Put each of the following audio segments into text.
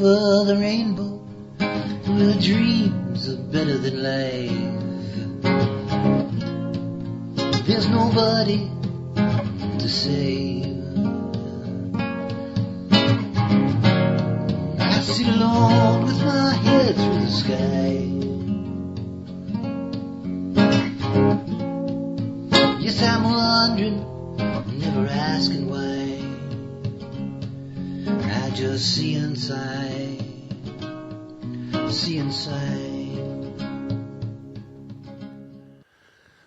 over the rainbow, where dreams are better than life. There's nobody to save. I sit alone with my head through the sky. Yes, I'm wondering, never asking why. I just see inside, see inside.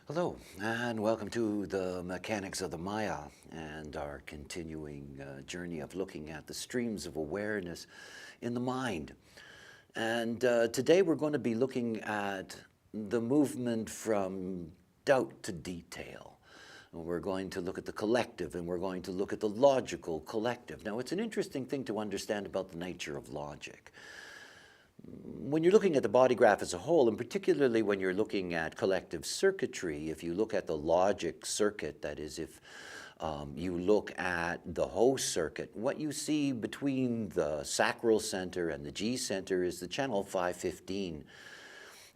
Hello, and welcome to the Mechanics of the Maya and our continuing journey of looking at the streams of awareness in the mind. And today we're going to be looking at the movement from doubt to detail. We're going to look at the collective, and we're going to look at the logical collective. Now, it's an interesting thing to understand about the nature of logic. When you're looking at the body graph as a whole, and particularly when you're looking at collective circuitry, if you look at the logic circuit, that is, if you look at the host circuit, what you see between the sacral center and the G center is the channel 515.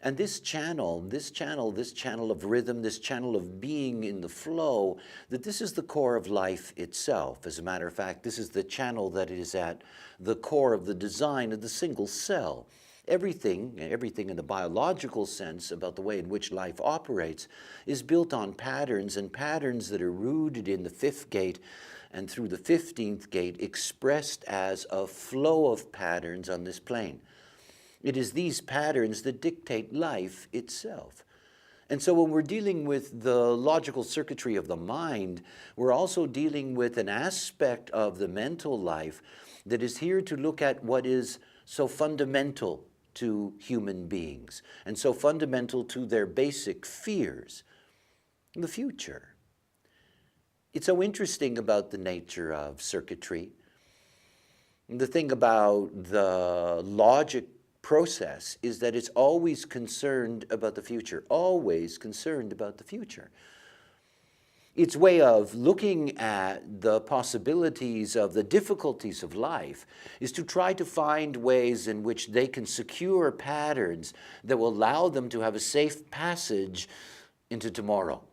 And this channel of rhythm, this channel of being in the flow, that this is the core of life itself. As a matter of fact, this is the channel that is at the core of the design of the single cell. Everything in the biological sense about the way in which life operates is built on patterns, and patterns that are rooted in the fifth gate and through the 15th gate, expressed as a flow of patterns on this plane. It is these patterns that dictate life itself. And so when we're dealing with the logical circuitry of the mind, we're also dealing with an aspect of the mental life that is here to look at what is so fundamental to human beings and so fundamental to their basic fears, the future. It's so interesting about the nature of circuitry. The thing about the logic process is that it's always concerned about the future, always concerned about the future. Its way of looking at the possibilities of the difficulties of life is to try to find ways in which they can secure patterns that will allow them to have a safe passage into tomorrow.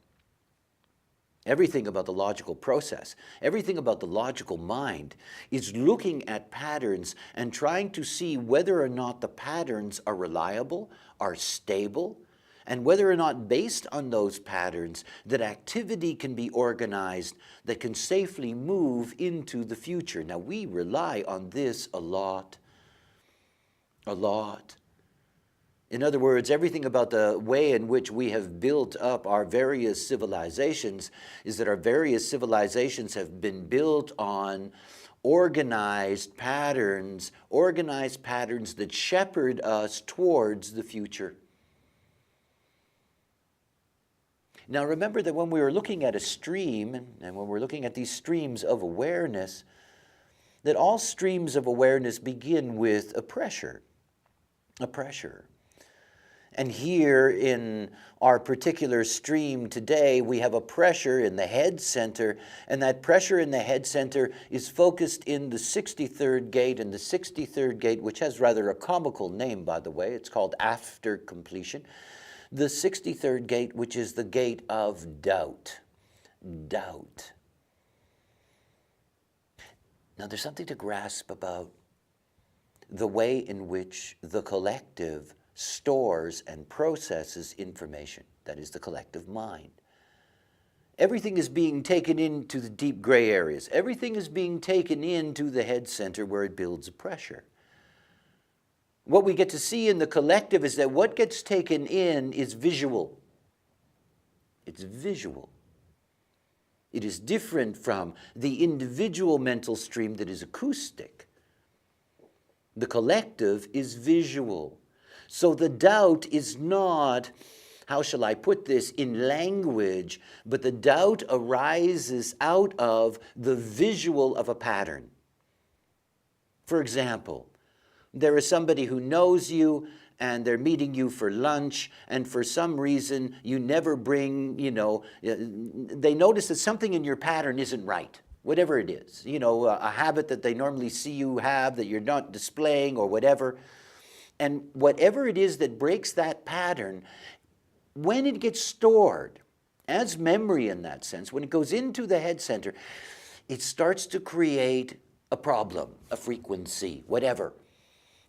Everything about the logical process, everything about the logical mind is looking at patterns and trying to see whether or not the patterns are reliable, are stable, and whether or not based on those patterns that activity can be organized that can safely move into the future. Now, we rely on this a lot. In other words, everything about the way in which we have built up our various civilizations is that our various civilizations have been built on organized patterns that shepherd us towards the future. Now remember that when we were looking at a stream, and when we're looking at these streams of awareness, that all streams of awareness begin with a pressure. And here in our particular stream today, we have a pressure in the head center, and that pressure in the head center is focused in the 63rd gate, and the 63rd gate, which has rather a comical name, by the way, it's called after completion. The 63rd gate, which is the gate of doubt. Doubt. Now, there's something to grasp about the way in which the collective stores and processes information, that is the collective mind. Everything is being taken into the deep gray areas. Everything is being taken into the head center where it builds a pressure. What we get to see in the collective is that what gets taken in is visual. It's visual. It is different from the individual mental stream that is acoustic. The collective is visual. So the doubt is not, how shall I put this, in language, but the doubt arises out of the visual of a pattern. For example, there is somebody who knows you and they're meeting you for lunch, and for some reason you never bring, they notice that something in your pattern isn't right. whatever it is, a habit that they normally see you have that you're not displaying or whatever. And whatever it is that breaks that pattern, when it gets stored as memory in that sense, when it goes into the head center, it starts to create a problem, a frequency, whatever.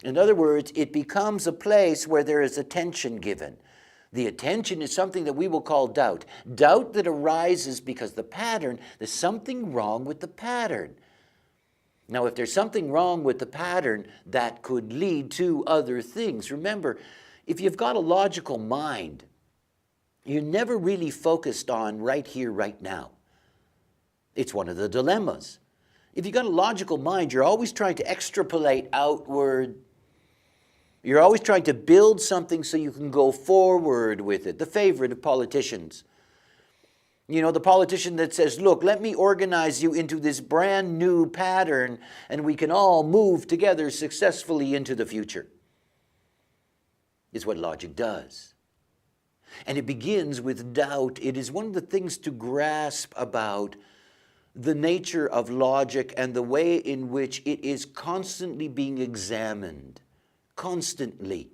In other words, it becomes a place where there is attention given. The attention is something that we will call doubt. Doubt that arises because there's something wrong with the pattern. Now, if there's something wrong with the pattern, that could lead to other things. Remember, if you've got a logical mind, you're never really focused on right here, right now. It's one of the dilemmas. If you've got a logical mind, you're always trying to extrapolate outward. You're always trying to build something so you can go forward with it. The favorite of politicians. The politician that says, look, let me organize you into this brand new pattern and we can all move together successfully into the future. Is what logic does. And it begins with doubt. It is one of the things to grasp about the nature of logic and the way in which it is constantly being examined. Constantly.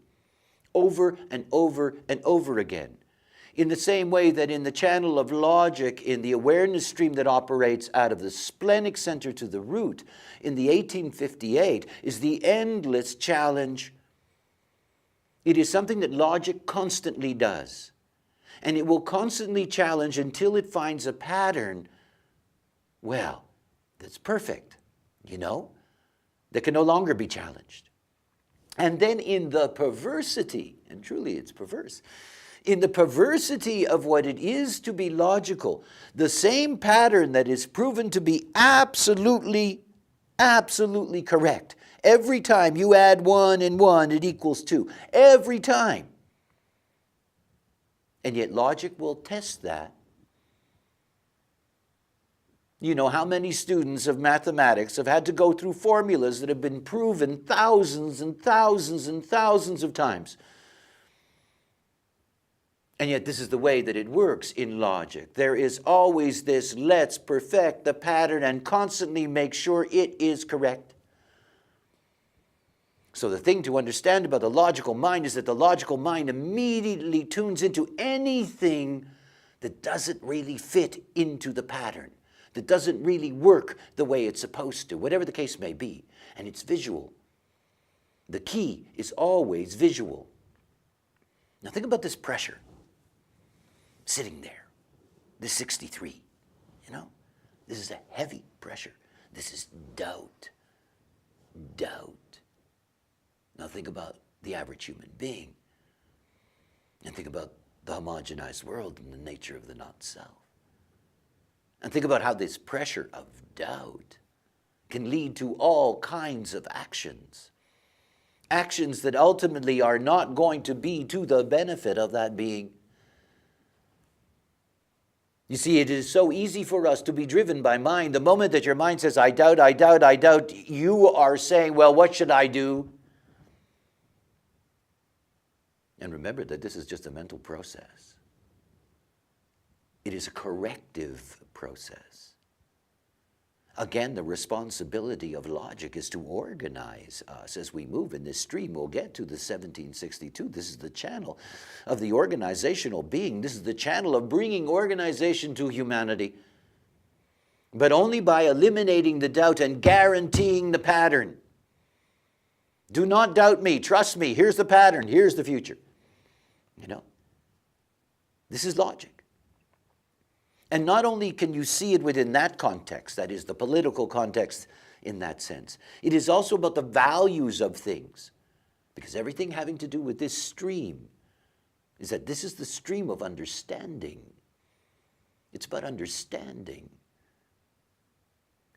Over and over and over again. In the same way that in the channel of logic, in the awareness stream that operates out of the splenic center to the root, in the 1858, is the endless challenge. It is something that logic constantly does. And it will constantly challenge until it finds a pattern, that's perfect, that can no longer be challenged. And then in the perversity, and truly it's perverse, in the perversity of what it is to be logical, the same pattern that is proven to be absolutely correct. Every time you add 1 and 1, it equals 2. Every time. And yet logic will test that. How many students of mathematics have had to go through formulas that have been proven thousands and thousands and thousands of times? And yet this is the way that it works in logic. There is always this, let's perfect the pattern and constantly make sure it is correct. So the thing to understand about the logical mind is that the logical mind immediately tunes into anything that doesn't really fit into the pattern, that doesn't really work the way it's supposed to, whatever the case may be. And it's visual. The key is always visual. Now think about this pressure. Sitting there, this 63, this is a heavy pressure. This is doubt. Now think about the average human being and think about the homogenized world and the nature of the not-self. And think about how this pressure of doubt can lead to all kinds of actions. Actions that ultimately are not going to be to the benefit of that being. You see, it is so easy for us to be driven by mind. The moment that your mind says, I doubt, you are saying, well, what should I do? And remember that this is just a mental process. It is a corrective process. Again, the responsibility of logic is to organize us as we move in this stream. We'll get to the 1762. This is the channel of the organizational being. This is the channel of bringing organization to humanity. But only by eliminating the doubt and guaranteeing the pattern. Do not doubt me. Trust me. Here's the pattern. Here's the future. This is logic. And not only can you see it within that context, that is the political context in that sense, it is also about the values of things. Because everything having to do with this stream is that this is the stream of understanding. It's about understanding.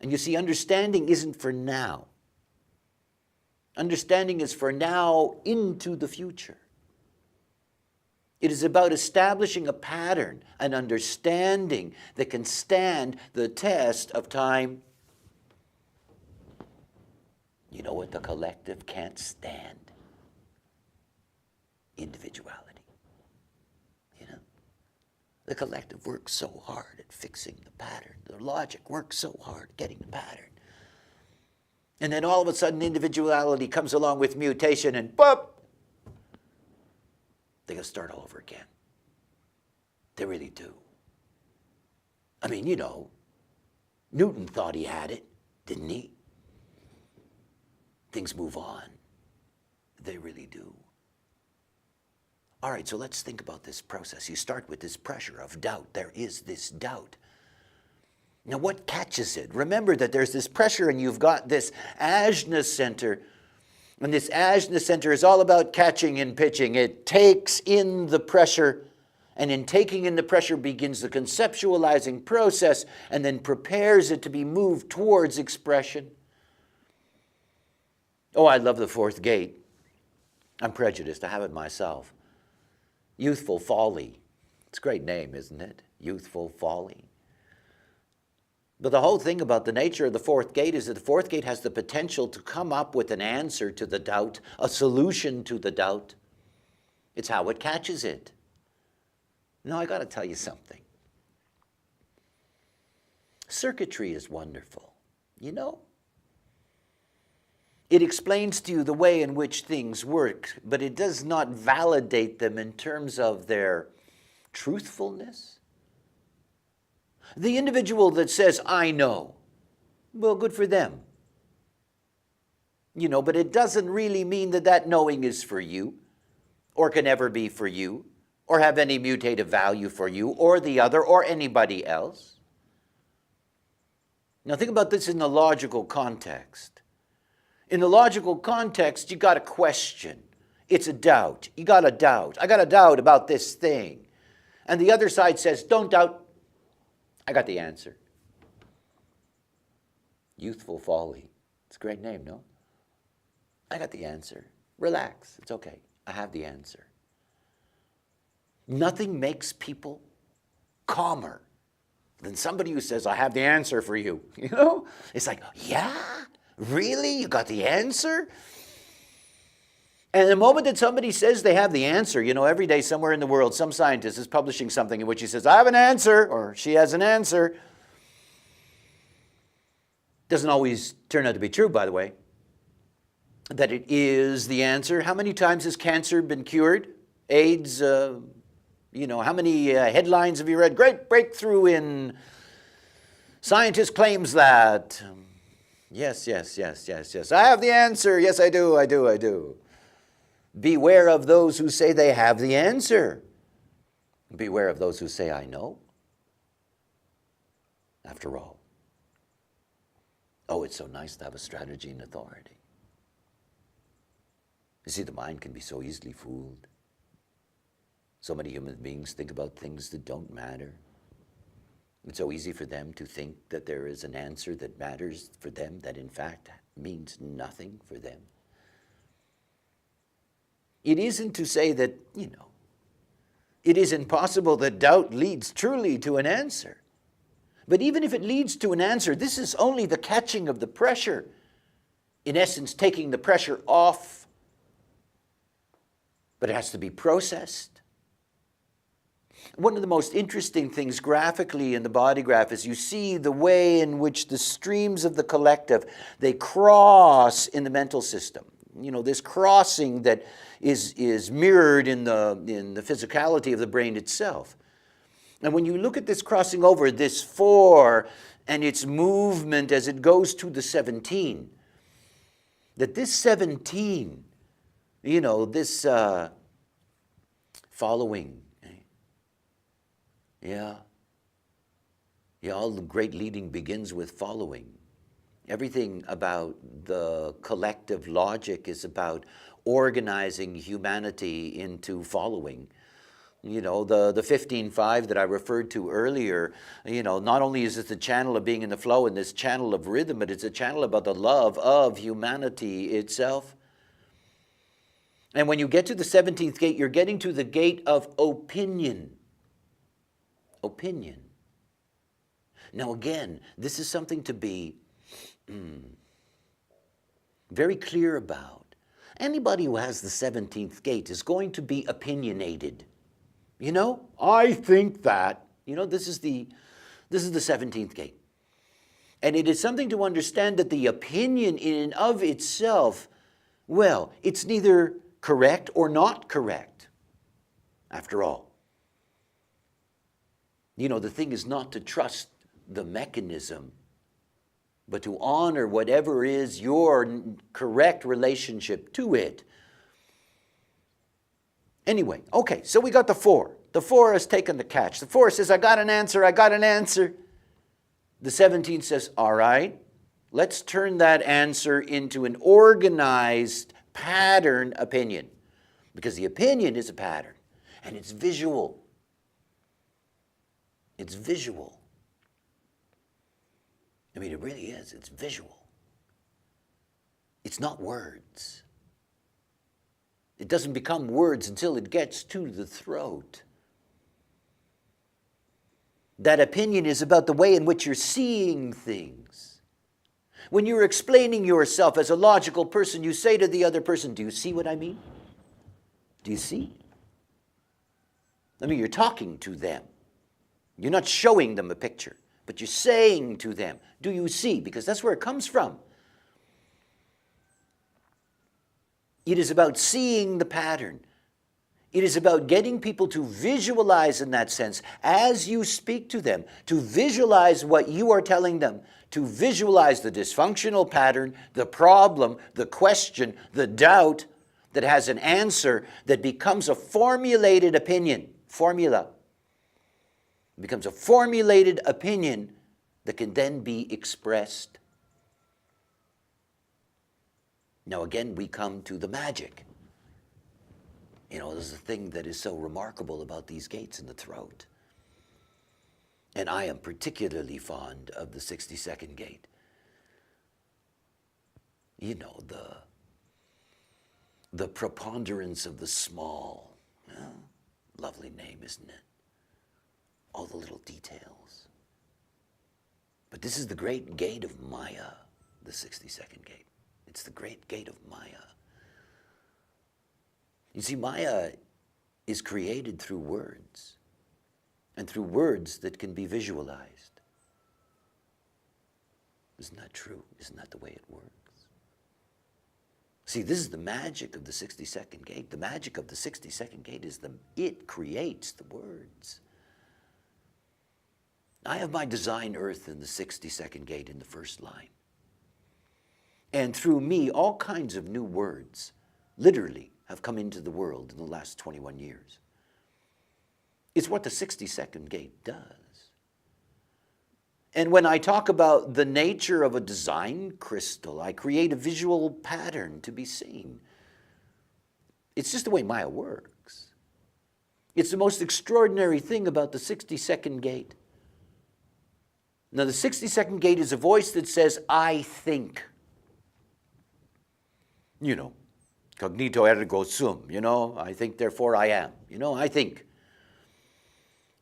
And you see, understanding isn't for now. Understanding is for now into the future. It is about establishing a pattern, an understanding that can stand the test of time. You know what the collective can't stand? Individuality. The collective works so hard at fixing the pattern. The logic works so hard at getting the pattern. And then all of a sudden individuality comes along with mutation and boop! They gotta start all over again. They really do. I mean, you know, Newton thought he had it, didn't he? Things move on. They really do. All right, so let's think about this process. You start with this pressure of doubt. There is this doubt. Now, what catches it? Remember that there's this pressure and you've got this ajna center. And this ajna center is all about catching and pitching. It takes in the pressure, and in taking in the pressure begins the conceptualizing process and then prepares it to be moved towards expression. Oh, I love the fourth gate. I'm prejudiced. I have it myself. Youthful folly. It's a great name, isn't it? Youthful folly. But the whole thing about the nature of the fourth gate is that the fourth gate has the potential to come up with an answer to the doubt, a solution to the doubt. It's how it catches it. Now, I got to tell you something. Circuitry is wonderful. You know? It explains to you the way in which things work, but it does not validate them in terms of their truthfulness. The individual that says, I know, well, good for them. You know, but it doesn't really mean that that knowing is for you, or can ever be for you, or have any mutative value for you, or the other, or anybody else. Now think about this in the logical context. In the logical context, you got a question. It's a doubt. You got a doubt. I got a doubt about this thing. And the other side says, don't doubt. I got the answer. Youthful folly. It's a great name, no? I got the answer. Relax. It's okay. I have the answer. Nothing makes people calmer than somebody who says, I have the answer for you. You know? It's like, yeah? Really? You got the answer? And the moment that somebody says they have the answer, you know, every day somewhere in the world, some scientist is publishing something in which he says, I have an answer, or she has an answer. Doesn't always turn out to be true, by the way, that it is the answer. How many times has cancer been cured? AIDS, you know, how many headlines have you read? Great breakthrough in scientist claims that. Yes. I have the answer. Yes, I do. Beware of those who say they have the answer. Beware of those who say, I know. After all, oh, it's so nice to have a strategy and authority. You see, the mind can be so easily fooled. So many human beings think about things that don't matter. It's so easy for them to think that there is an answer that matters for them that in fact means nothing for them. It isn't to say that, you know, it is impossible that doubt leads truly to an answer. But even if it leads to an answer, this is only the catching of the pressure. In essence, taking the pressure off. But it has to be processed. One of the most interesting things graphically in the body graph is you see the way in which the streams of the collective, they cross in the mental system. You know, this crossing that is mirrored in the physicality of the brain itself. And when you look at this crossing over, this 4 and its movement as it goes to the 17, that this 17, you know, this following, yeah, all the great leading begins with following. Everything about the collective logic is about organizing humanity into following. You know, the 15-5 that I referred to earlier, you know, not only is it the channel of being in the flow and this channel of rhythm, but it's a channel about the love of humanity itself. And when you get to the 17th gate, you're getting to the gate of opinion. Opinion. Now again, this is something to be very clear about. Anybody who has the 17th gate is going to be opinionated. I think that. This is the 17th gate. And it is something to understand that the opinion in and of itself, well, it's neither correct or not correct, after all. The thing is not to trust the mechanism, but to honor whatever is your correct relationship to it. Anyway, okay, so we got the 4. The 4 has taken the catch. The 4 says, I got an answer. The 17 says, all right, let's turn that answer into an organized pattern opinion. Because the opinion is a pattern, and it's visual. It's visual. I mean, it really is. It's visual. It's not words. It doesn't become words until it gets to the throat. That opinion is about the way in which you're seeing things. When you're explaining yourself as a logical person, you say to the other person, do you see what I mean? Do you see? I mean, you're talking to them. You're not showing them a picture, but you're saying to them, do you see? Because that's where it comes from. It is about seeing the pattern. It is about getting people to visualize in that sense, as you speak to them, to visualize what you are telling them, to visualize the dysfunctional pattern, the problem, the question, the doubt that has an answer that becomes a formulated opinion, formula. It becomes a formulated opinion that can then be expressed. Now again, we come to the magic. There's a thing that is so remarkable about these gates in the throat. And I am particularly fond of the 62nd gate. The preponderance of the small. Well, lovely name, isn't it? All the little details. But this is the great gate of Maya, the 62nd gate. It's the great gate of Maya. You see, Maya is created through words, and through words that can be visualized. Isn't that true? Isn't that the way it works? See, this is the magic of the 62nd gate. The magic of the 62nd gate is it creates the words. I have my design earth in the 62nd gate in the first line. And through me, all kinds of new words, literally, have come into the world in the last 21 years. It's what the 62nd gate does. And when I talk about the nature of a design crystal, I create a visual pattern to be seen. It's just the way Maya works. It's the most extraordinary thing about the 62nd gate. Now, the 62nd gate is a voice that says, I think. Cognito ergo sum, I think, therefore I am. I think.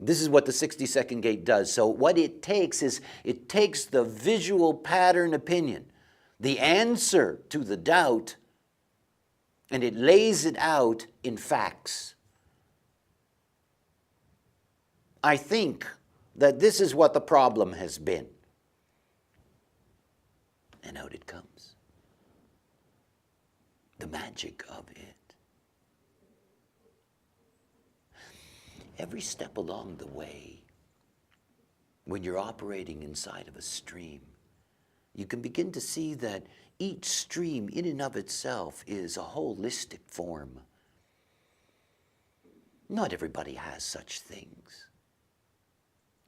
This is what the 62nd gate does. So what it takes is, it takes the visual pattern opinion, the answer to the doubt, and it lays it out in facts. I think that this is what the problem has been. And out it comes. The magic of it. Every step along the way, when you're operating inside of a stream, you can begin to see that each stream in and of itself is a holistic form. Not everybody has such things.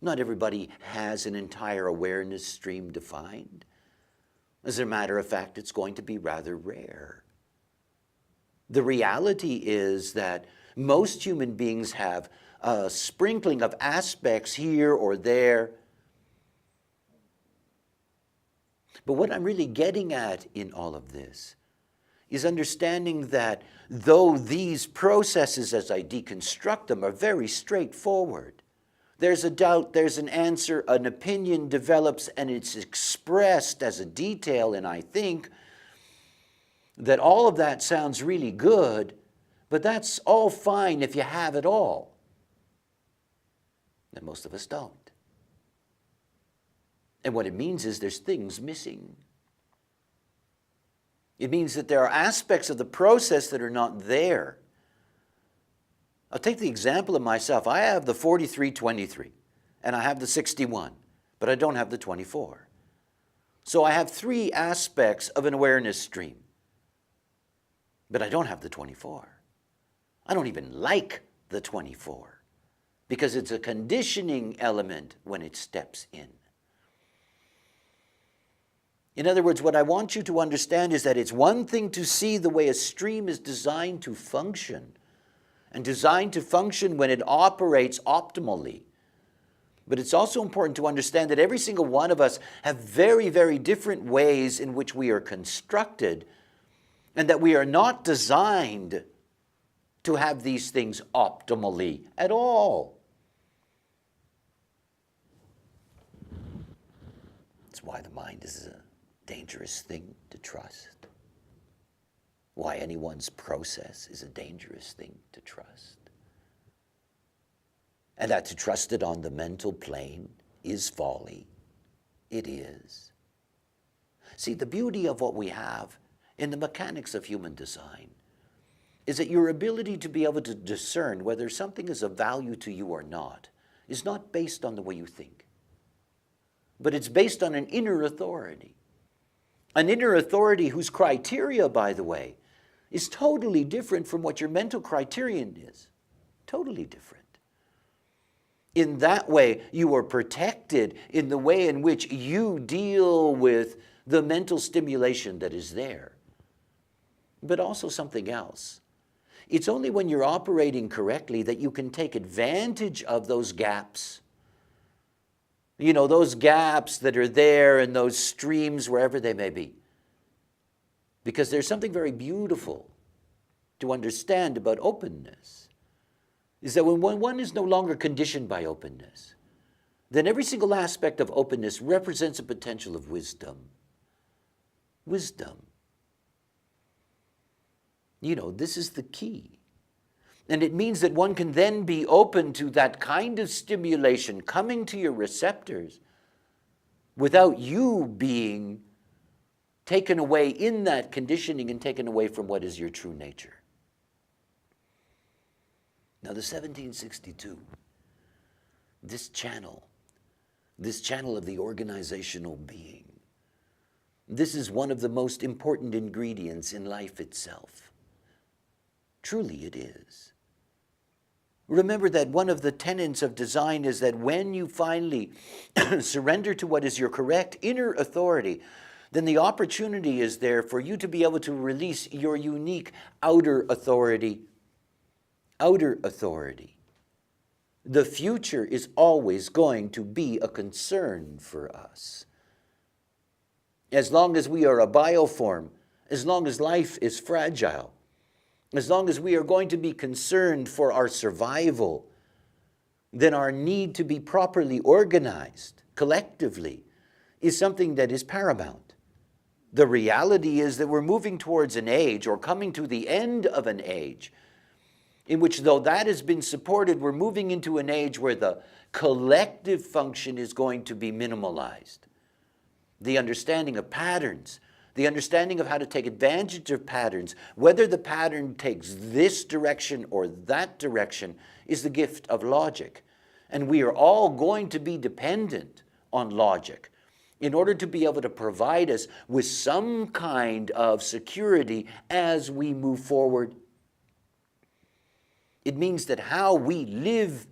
Not everybody has an entire awareness stream defined. As a matter of fact, it's going to be rather rare. The reality is that most human beings have a sprinkling of aspects here or there. But what I'm really getting at in all of this is understanding that though these processes, as I deconstruct them, are very straightforward, there's a doubt, there's an answer, an opinion develops, and it's expressed as a detail, and I think that all of that sounds really good, but that's all fine if you have it all. And most of us don't. And what it means is there's things missing. It means that there are aspects of the process that are not there. I'll take the example of myself. I have the 4323 and I have the 61, but I don't have the 24. So I have three aspects of an awareness stream, but I don't have the 24. I don't even like the 24 because it's a conditioning element when it steps in. In other words, what I want you to understand is that it's one thing to see the way a stream is designed to function, and designed to function when it operates optimally. But it's also important to understand that every single one of us have very, very different ways in which we are constructed, and that we are not designed to have these things optimally at all. That's why the mind is a dangerous thing to trust. Why anyone's process is a dangerous thing to trust. And that to trust it on the mental plane is folly. It is. See, the beauty of what we have in the mechanics of human design is that your ability to be able to discern whether something is of value to you or not is not based on the way you think, but it's based on an inner authority. An inner authority whose criteria, by the way, is totally different from what your mental criterion is. Totally different. In that way, you are protected in the way in which you deal with the mental stimulation that is there. But also something else. It's only when you're operating correctly that you can take advantage of those gaps. You know, those gaps that are there in those streams, wherever they may be. Because there's something very beautiful to understand about openness, is that when one is no longer conditioned by openness, then every single aspect of openness represents a potential of wisdom. Wisdom. You know, this is the key. And it means that one can then be open to that kind of stimulation coming to your receptors without you being taken away in that conditioning and taken away from what is your true nature. Now the 1762, this channel of the organizational being, this is one of the most important ingredients in life itself. Truly it is. Remember that one of the tenets of design is that when you finally surrender to what is your correct inner authority, then the opportunity is there for you to be able to release your unique outer authority. Outer authority. The future is always going to be a concern for us. As long as we are a bioform, as long as life is fragile, as long as we are going to be concerned for our survival, then our need to be properly organized collectively is something that is paramount. The reality is that we're moving towards an age, or coming to the end of an age, in which, though that has been supported, we're moving into an age where the collective function is going to be minimalized. The understanding of patterns, the understanding of how to take advantage of patterns, whether the pattern takes this direction or that direction, is the gift of logic. And we are all going to be dependent on logic in order to be able to provide us with some kind of security as we move forward. It means that how we live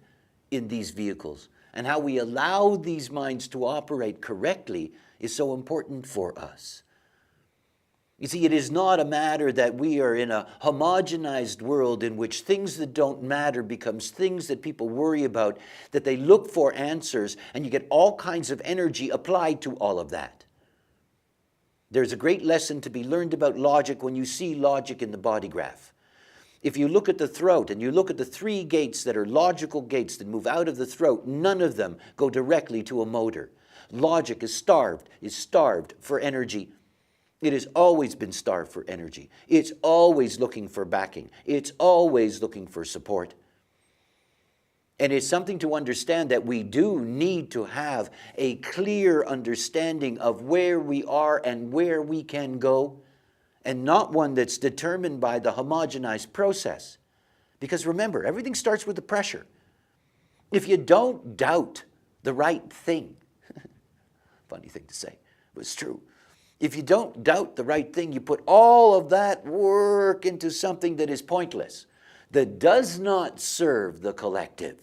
in these vehicles and how we allow these minds to operate correctly is so important for us. You see, it is not a matter that we are in a homogenized world in which things that don't matter becomes things that people worry about, that they look for answers, and you get all kinds of energy applied to all of that. There's a great lesson to be learned about logic when you see logic in the body graph. If you look at the throat and you look at the three gates that are logical gates that move out of the throat, none of them go directly to a motor. Logic is starved for energy. It has always been starved for energy. It's always looking for backing. It's always looking for support. And it's something to understand that we do need to have a clear understanding of where we are and where we can go, and not one that's determined by the homogenized process. Because remember, everything starts with the pressure. If you don't doubt the right thing, funny thing to say, but it's true. If you don't doubt the right thing, you put all of that work into something that is pointless, that does not serve the collective.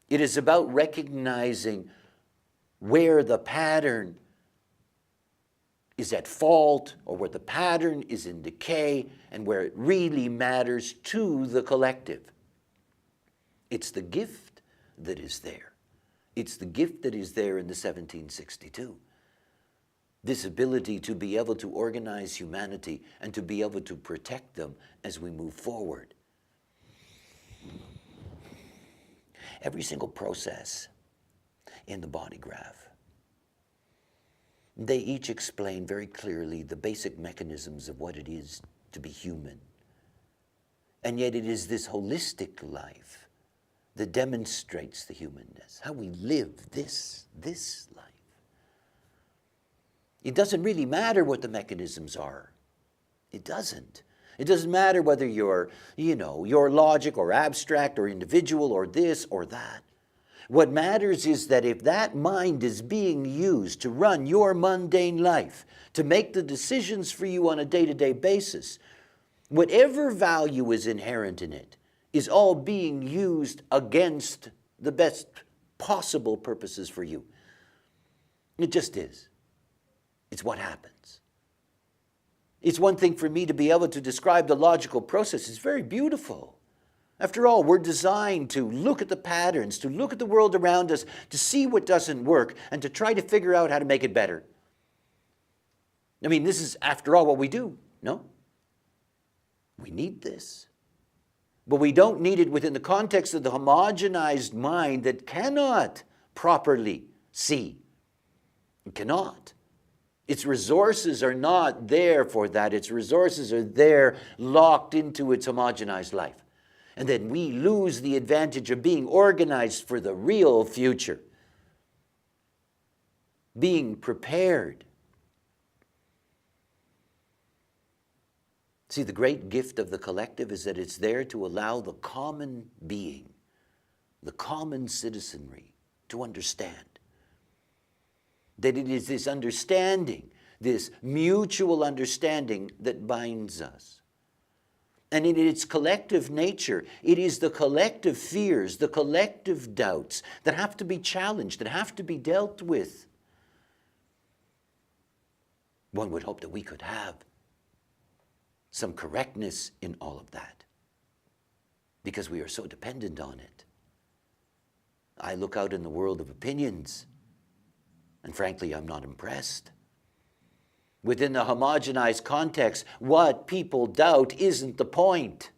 It is about recognizing where the pattern is at fault, or where the pattern is in decay, and where it really matters to the collective. It's the gift that is there. It's the gift that is there in the 1762. This ability to be able to organize humanity and to be able to protect them as we move forward. Every single process in the body graph, they each explain very clearly the basic mechanisms of what it is to be human. And yet it is this holistic life that demonstrates the humanness, how we live this life. It doesn't really matter what the mechanisms are. It doesn't. It doesn't matter whether you're logic or abstract or individual or this or that. What matters is that if that mind is being used to run your mundane life, to make the decisions for you on a day-to-day basis, whatever value is inherent in it is all being used against the best possible purposes for you. It just is. It's what happens. It's one thing for me to be able to describe the logical process. It's very beautiful. After all, we're designed to look at the patterns, to look at the world around us, to see what doesn't work, and to try to figure out how to make it better. I mean, this is, after all, what we do, no? We need this. But we don't need it within the context of the homogenized mind that cannot properly see. It cannot. Its resources are not there for that. Its resources are there locked into its homogenized life. And then we lose the advantage of being organized for the real future. Being prepared. See, the great gift of the collective is that it's there to allow the common being, the common citizenry, to understand. That it is this understanding, this mutual understanding that binds us. And in its collective nature, it is the collective fears, the collective doubts that have to be challenged, that have to be dealt with. One would hope that we could have some correctness in all of that, because we are so dependent on it. I look out in the world of opinions, and frankly, I'm not impressed. Within the homogenized context, what people doubt isn't the point.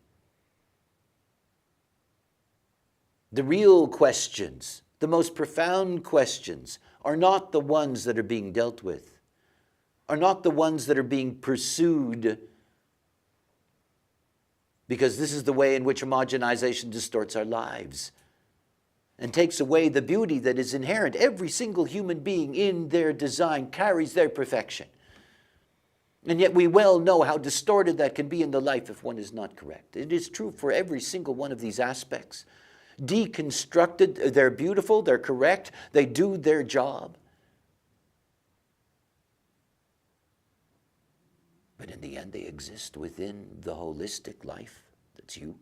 The real questions, the most profound questions, are not the ones that are being dealt with, are not the ones that are being pursued, because this is the way in which homogenization distorts our lives and takes away the beauty that is inherent. Every single human being in their design carries their perfection. And yet we well know how distorted that can be in the life if one is not correct. It is true for every single one of these aspects. Deconstructed, they're beautiful, they're correct, they do their job. But in the end, they exist within the holistic life that's you.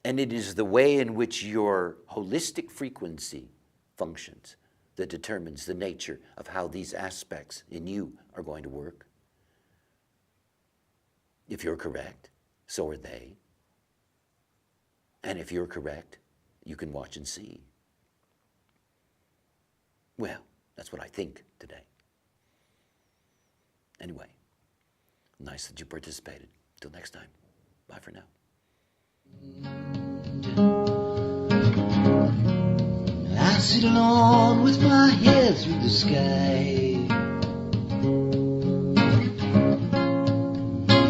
And it is the way in which your holistic frequency functions that determines the nature of how these aspects in you are going to work. If you're correct, so are they. And if you're correct, you can watch and see. Well, that's what I think today. Anyway, nice that you participated. Till next time, bye for now. I sit alone with my head through the sky.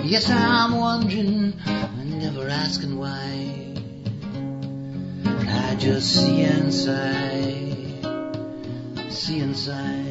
Yes, I'm wondering, and never asking why. I just see inside, see inside.